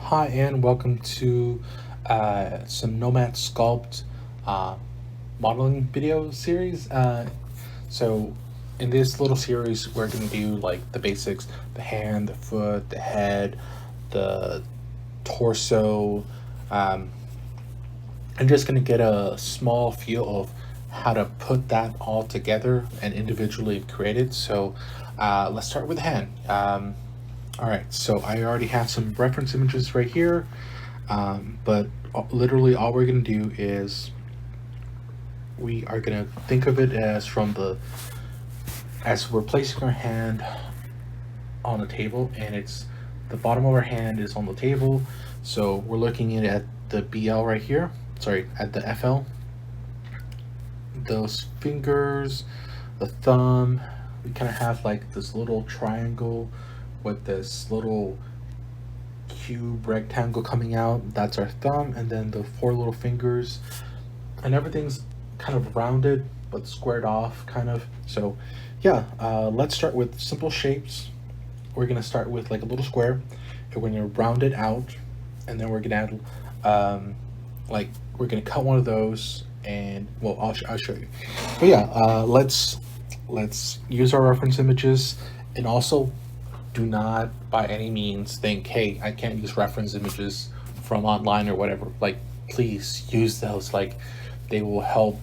Hi, and welcome to some Nomad Sculpt uh, modeling video series. So, in this little series, we're going to do like the basics: the hand, the foot, the head, the torso. Um, I'm just going to get a small feel of how to put that all together and individually create it. So, let's start with the hand. All right, so I already have some reference images right here, but literally all we're going to do is we are going to think of it as as we're placing our hand on the table, and it's the bottom of our hand is on the table. So we're looking at the BL right here, sorry, at the FL. Those fingers, the thumb, we kind of have like this little triangle with this little cube rectangle coming out. That's our thumb, and then the four little fingers, and everything's kind of rounded but squared off, kind of. So, yeah, let's start with simple shapes. We're gonna start with like a little square, and we're gonna round it out, and then we're gonna add, like, we're gonna cut one of those, and well, I'll show you. But yeah, let's use our reference images, and also do not by any means think, hey, I can't use reference images from online or whatever. Like, please use those. Like, they will help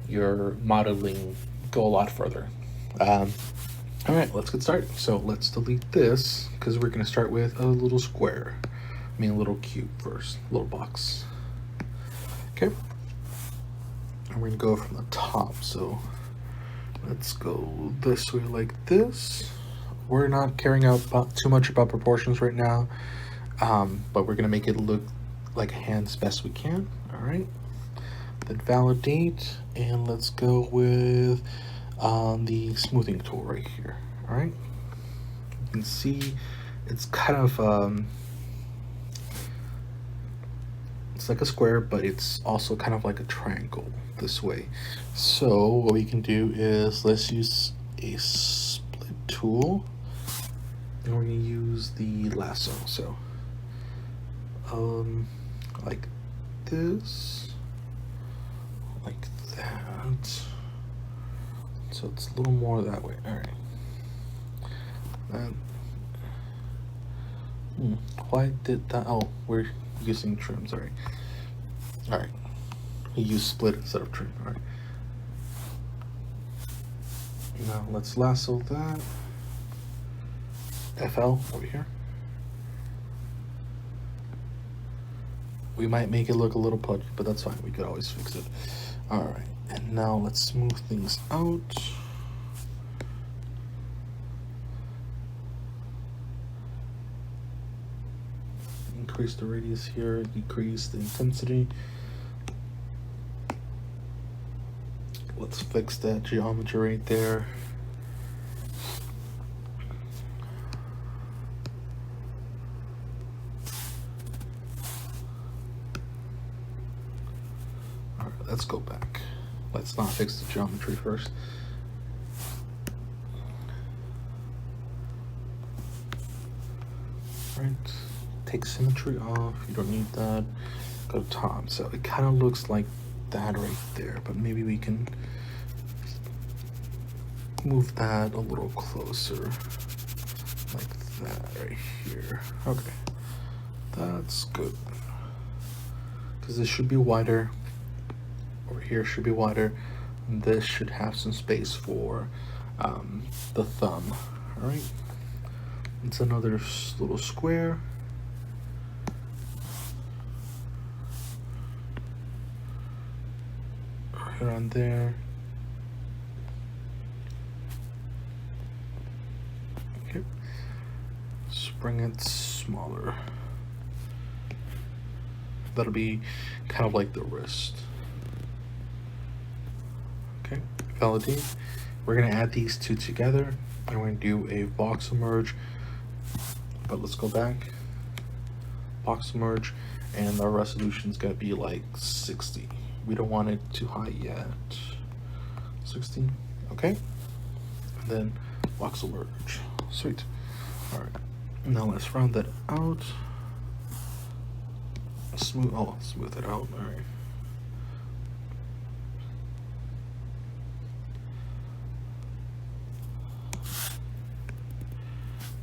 your modeling go a lot further. All right, let's get started. So let's delete this because we're going to start with a little square. I mean, a little cube first, little box. Okay. And we're going to go from the top. So let's go this way like this. We're not caring about too much about proportions right now, but we're gonna make it look like a hand as best we can. All right, then validate, and let's go with the smoothing tool right here. All right, you can see it's kind of it's like a square, but it's also kind of like a triangle this way. So what we can do is let's use a split tool, and we're gonna use the lasso. So like this, like that. So it's a little more that way. All right. Then why did that? Oh, we're using trim. Sorry. All right. We use split instead of trim. All right. Now let's lasso that. FL over here. We might make it look a little pudgy, but that's fine. We could always fix it. All right, and now let's smooth things out. Increase the radius here, decrease the intensity. Let's fix that geometry right there. Let's go back. Let's not fix the geometry first. Right, take symmetry off. You don't need that. Go to top. So it kind of looks like that right there, but maybe we can move that a little closer, like that right here. Okay, that's good, because this should be wider. Over here should be wider. And this should have some space for the thumb. All right, it's another little square. Right on there. Okay, let's bring it smaller. That'll be kind of like the wrist. Okay, validate. We're gonna add these two together. I'm going to do a voxel merge, but let's go back. Voxel merge, and our resolution's gonna be like 60. We don't want it too high yet. 60, okay. And then voxel merge, sweet. All right, now let's round that out. smooth it out. All right.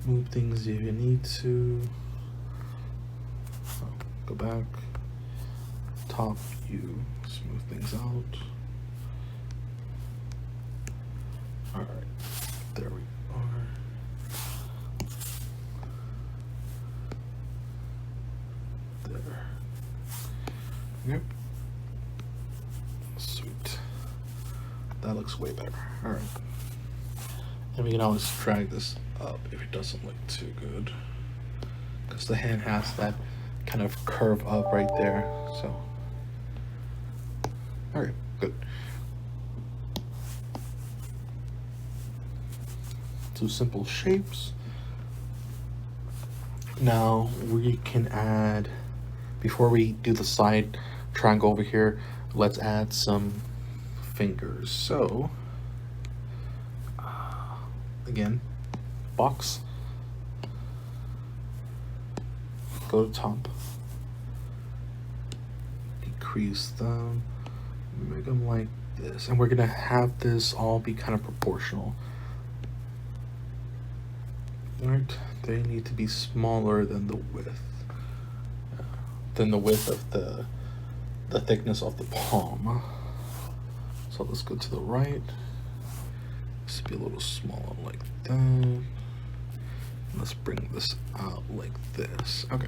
Move things if you need to. Go back. Top view. Smooth things out. All right. There we are. There. Yep. Sweet. That looks way better. All right. And we can always drag this up if it doesn't look too good, because the hand has that kind of curve up right there. So, all right, good. Two simple shapes. Now we can add, before we do the side triangle over here, let's add some fingers. So again, box, go to top, decrease them, make them like this, and we're gonna have this all be kind of proportional. All right, they need to be smaller than the width, of the thickness of the palm. So let's go to the right. This be a little smaller like that. Let's bring this out like this. Okay,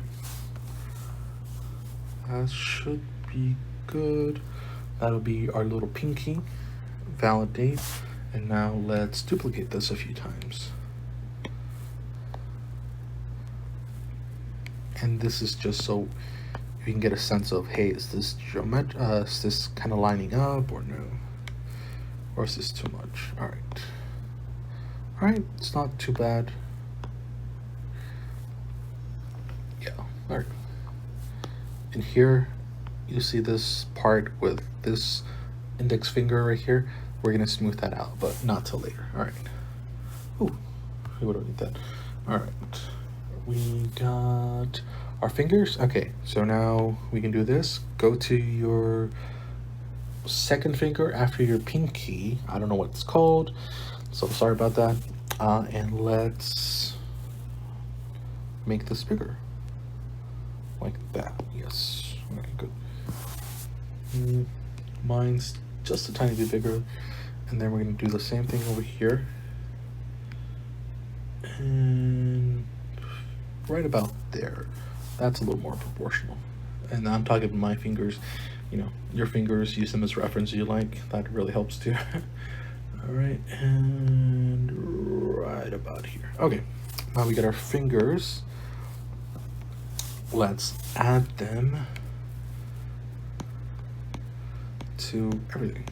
that should be good. That'll be our little pinky. Validate, and now let's duplicate this a few times. And this is just so you can get a sense of, hey, is this kind of lining up or no? Or is this too much? All right, it's not too bad. Yeah, all right. And here, you see this part with this index finger right here. We're gonna smooth that out, but not till later. All right. Ooh, we don't need that. All right, we got our fingers. Okay, so now we can do this. Go to your second finger after your pinky. I don't know what it's called, so sorry about that. And let's make this bigger, like that. Yes. Okay, good. Mine's just a tiny bit bigger, and then we're gonna do the same thing over here, and right about there. That's a little more proportional. And I'm talking about my fingers. You know, your fingers, use them as reference you like. That really helps too. All right, and right about here. Okay, now we got our fingers. Let's add them to everything.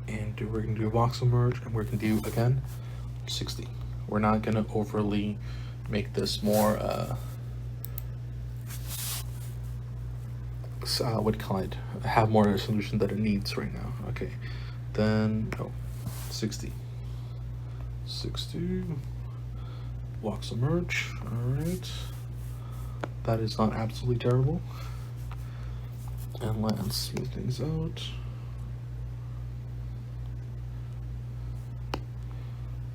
And we're gonna do a voxel merge, and we're gonna do, again, 60. We're not gonna overly make this more, what do you call it? Have more resolution that it needs right now. Okay, then, 60. 60. Voxel merge, all right. That is not absolutely terrible. And let's smooth things out.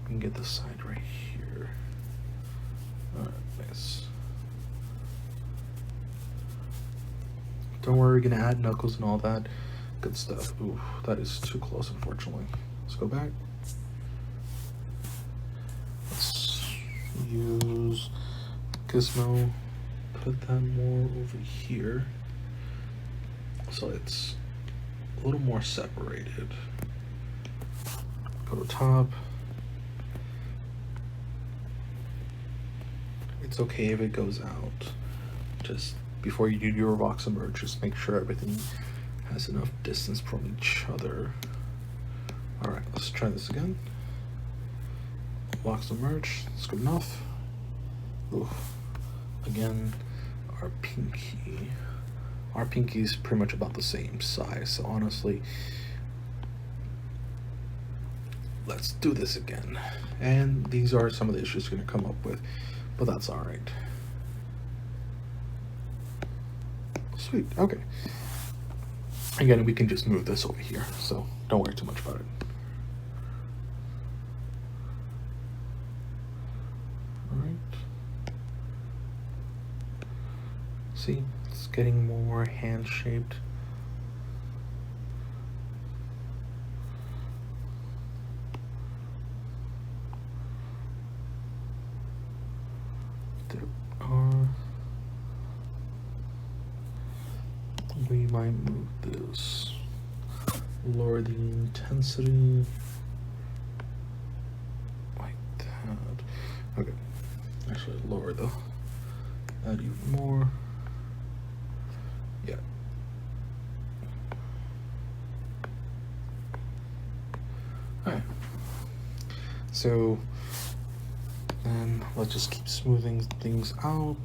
We can get this side right here. All right, nice. Don't worry, we're gonna add knuckles and all that good stuff. Ooh, that is too close, unfortunately. Let's go back. Let's use Gizmo. Put that more over here, so it's a little more separated. Go to top. It's okay if it goes out. Just before you do your voxel merge, just make sure everything has enough distance from each other. All right, let's try this again. Voxel merge, it's good enough. Ooh. Again, our pinky. Our pinky is pretty much about the same size, so honestly, let's do this again. And these are some of the issues you're gonna come up with, but that's all right. Sweet, okay. Again, we can just move this over here, so don't worry too much about it. All right. See, it's getting more hand-shaped. We might move this, lower the intensity like that. Okay, actually lower the, add even more. Yeah. All right. So then let's just keep smoothing things out.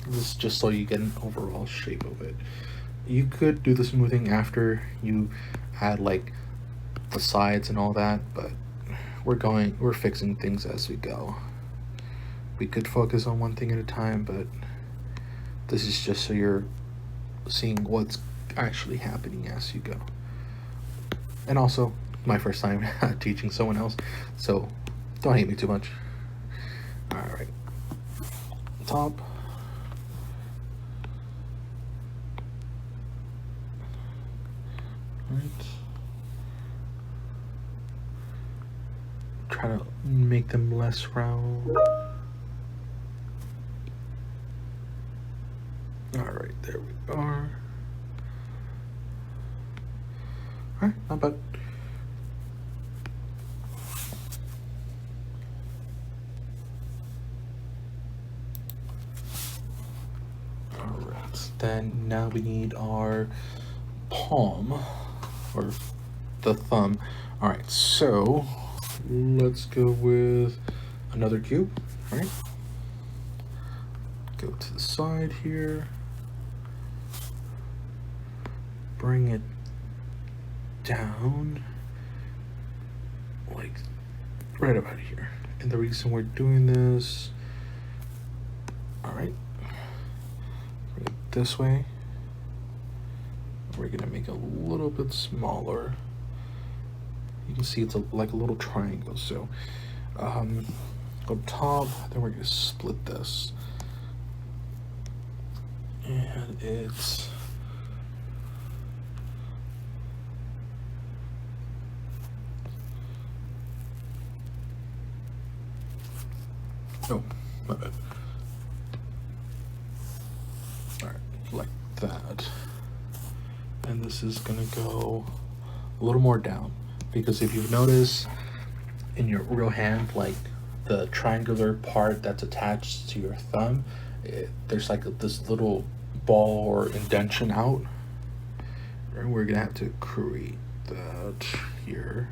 This is just so you get an overall shape of it. You could do the smoothing after you add like the sides and all that, but we're fixing things as we go. We could focus on one thing at a time, but this is just so you're seeing what's actually happening as you go. And also, my first time teaching someone else, so don't hate me too much. All right, top. Right. Try to make them less round. All right, there we are. All right, not bad. All right, then now we need our palm, or the thumb. All right, so let's go with another cube. All right, go to the side here, bring it down like right about here. And the reason we're doing this, all right, bring it this way. We're gonna make it a little bit smaller. You can see it's like a little triangle. So go top, then we're gonna split this. And it's oh, my bad. All right, like that. And this is gonna go a little more down, because if you've noticed in your real hand, like the triangular part that's attached to your thumb, there's like this little ball or indentation out, and we're gonna have to create that here.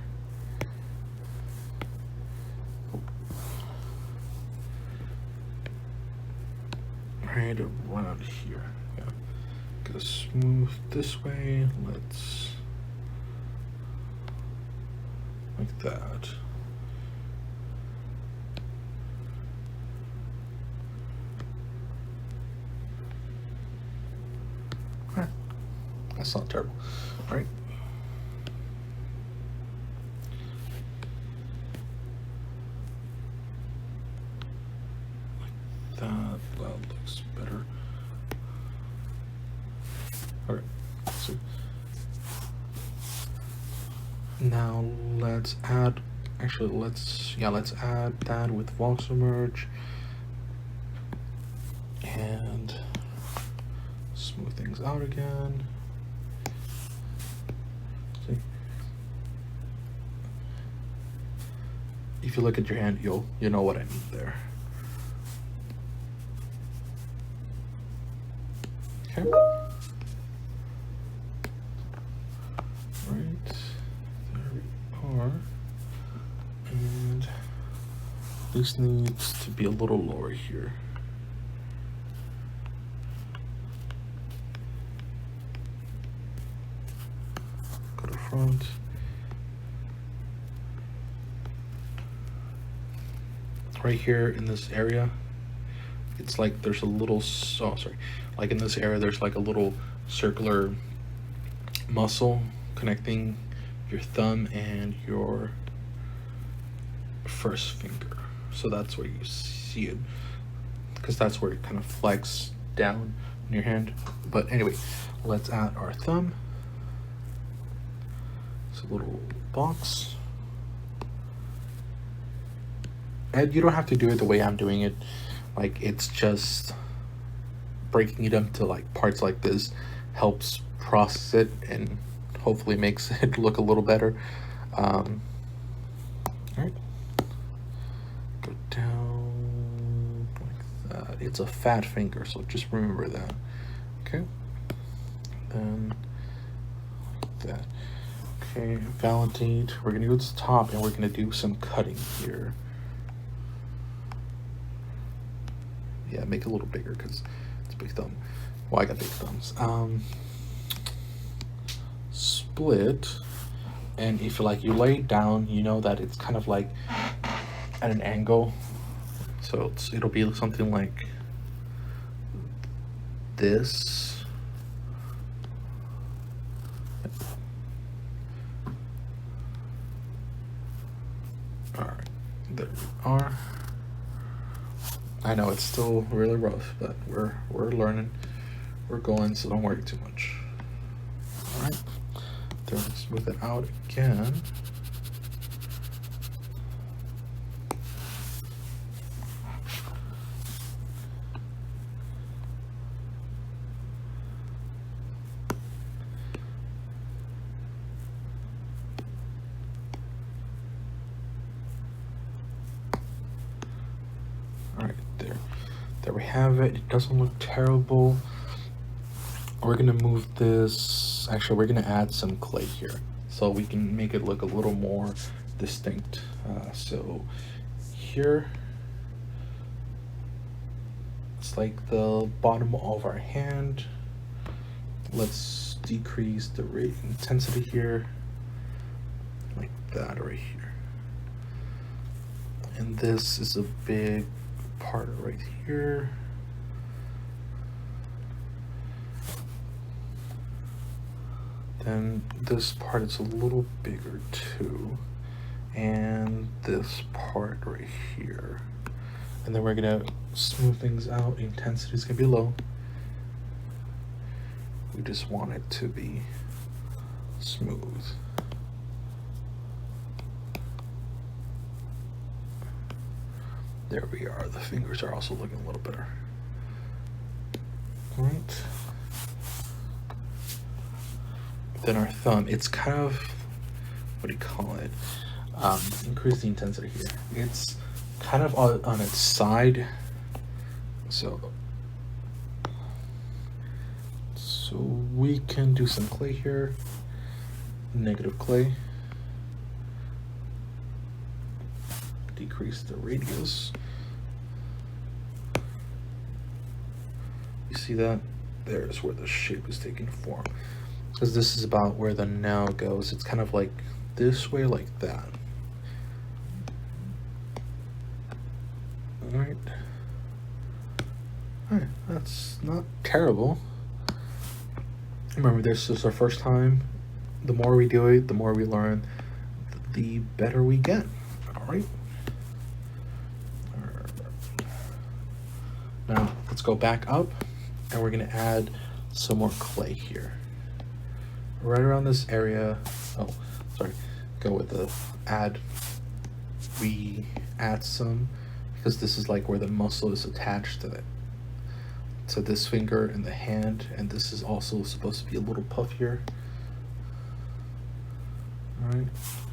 Right around here. Yeah. Go smooth this way. Let's like that. Right. That's not terrible. All right. Like that. That looks better. All right. So now let's add. Actually, let's add that with Voxemerge and smooth things out again. See? If you look at your hand, you'll know what I mean there. Okay. Right, there we are. And This needs to be a little lower here. Go to front. Right here in this area, it's like there's a little, like in this area, there's like a little circular muscle connecting your thumb and your first finger. So that's where you see it, because that's where it kind of flex down in your hand. But anyway, let's add our thumb. It's a little box. And you don't have to do it the way I'm doing it. Like, it's just breaking it up to like parts like this helps process it and hopefully makes it look a little better. All right, go down like that. It's a fat finger, so just remember that. Okay, then like that. Okay, validate. We're gonna go to the top and we're gonna do some cutting here. Yeah, make it a little bigger because it's a big thumb. Well, I got big thumbs. Split, and if you lay it down, you know that it's kind of like at an angle. So it'll be something like this. All right, there we are. I know it's still really rough, but we're learning, we're going, so don't worry too much. All right, then smooth it out again. All right, there we have it. It doesn't look terrible. We're gonna move this, actually we're gonna add some clay here so we can make it look a little more distinct. So here, it's like the bottom of our hand. Let's decrease the intensity here, like that right here. And this is a big part right here. Then this part is a little bigger too. And this part right here. And then we're gonna smooth things out. Intensity is gonna be low. We just want it to be smooth. There we are. The fingers are also looking a little better. All right. Then our thumb, it's kind of, what do you call it? Increase the intensity here. It's kind of on its side. So we can do some clay here. Negative clay. Decrease the radius. You see that? There's where the shape is taking form. Because this is about where the nail goes. It's kind of like this way, like that. All right. All right, that's not terrible. Remember, this is our first time. The more we do it, the more we learn, the better we get. All right. Now let's go back up, and we're gonna add some more clay here. Right around this area. Oh, sorry. Go with the add. We add some, because this is like where the muscle is attached to it. To this finger and the hand, and this is also supposed to be a little puffier. All right,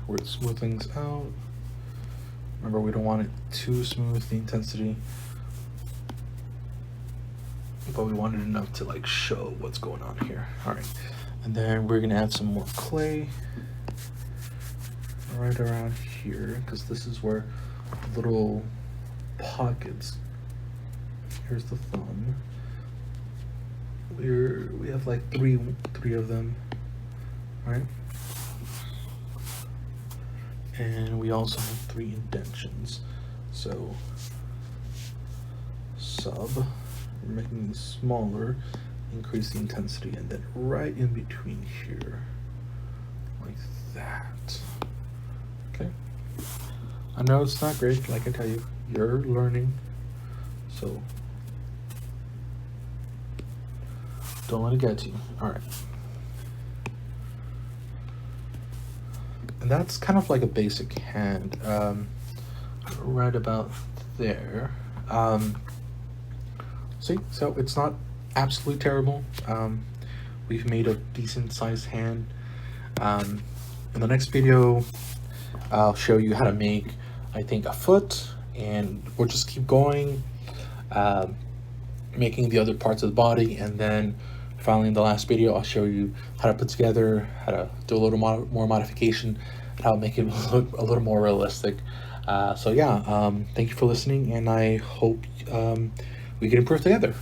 where it smooth things out. Remember, we don't want it too smooth, the intensity, but we want it enough to like show what's going on here. All right, and then we're gonna add some more clay right around here, because this is where little pockets. Here's the thumb. We have like three of them, right? And we also have 3 indentions. So sub, we're making these smaller, increase the intensity, and then right in between here, like that. Okay. I know it's not great, like I tell you, you're learning, so don't let it get to you. All right. And that's kind of like a basic hand, right about there. See, so it's not absolutely terrible. We've made a decent sized hand. In the next video, I'll show you how to make, I think, a foot, and we'll just keep going, making the other parts of the body, and then finally in the last video, I'll show you how to put together, how to do a little more modification, how to make it look a little more realistic. So yeah, thank you for listening, and I hope we can improve together.